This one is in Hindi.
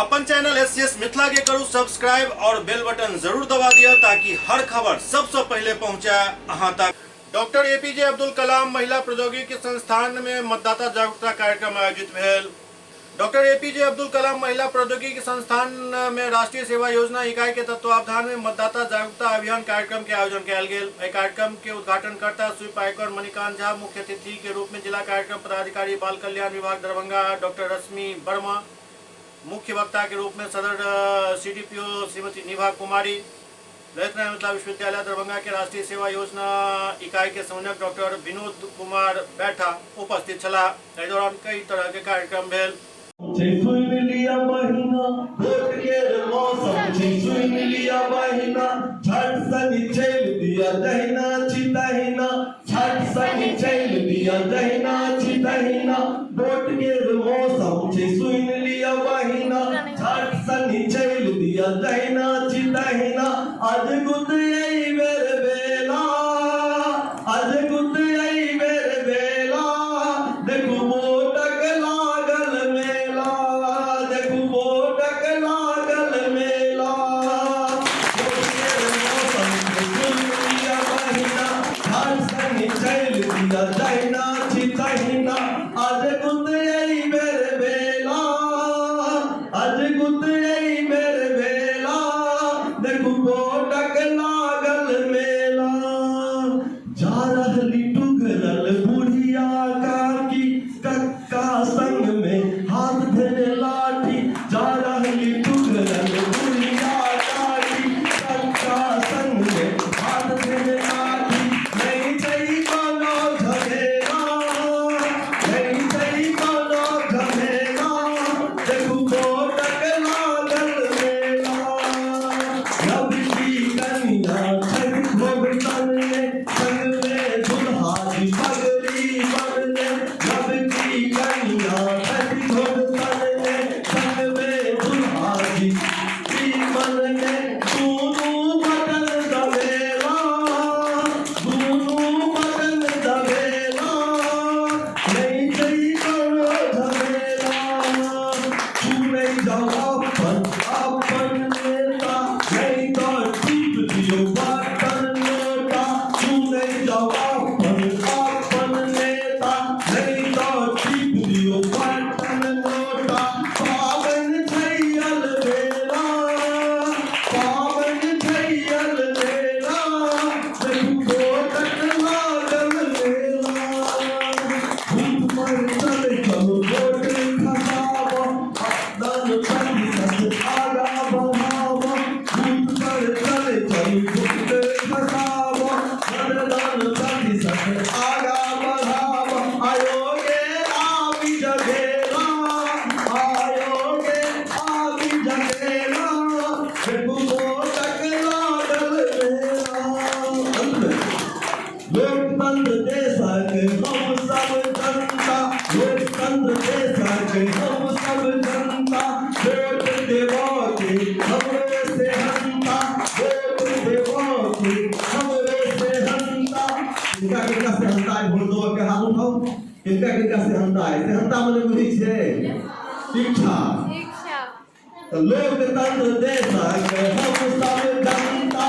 अपन चैनल एससीएस मिथिला के करू सब्सक्राइब और बेल बटन जरूर दबा दिया ताकि हर खबर सबसे पहले पहुंचे अहां तक। डॉक्टर एपीजे अब्दुल कलाम महिला प्रौद्योगिकी संस्थान में मतदाता जागरूकता कार्यक्रम आयोजित भेल। डॉक्टर एपीजे अब्दुल कलाम महिला प्रौद्योगिकी संस्थान में राष्ट्रीय सेवा योजना इकाई के तत्वावधान में मतदाता जागरूकता अभियान कार्यक्रम के आयोजन किया गेल। कार्यक्रम के उद्घाटनकर्ता स्वीप आयुक्त मणिकांत झा, मुख्य अतिथि के रूप में जिला कार्यक्रम पदाधिकारी बाल कल्याण विभाग दरभंगा डॉक्टर रश्मि वर्मा, मुख्य वक्ता के रूप में सदर सीडीपीओ श्रीमती निभा कुमारी, ललित नारायण मिथिला विश्वविद्यालय दरभंगा के राष्ट्रीय सेवा योजना इकाई के संयोजक डॉक्टर विनोद कुमार बैठा उपस्थित छला। एहि दौरान कई तरह के कार्यक्रम भेल। लोकतंत्र देश हम सब जनता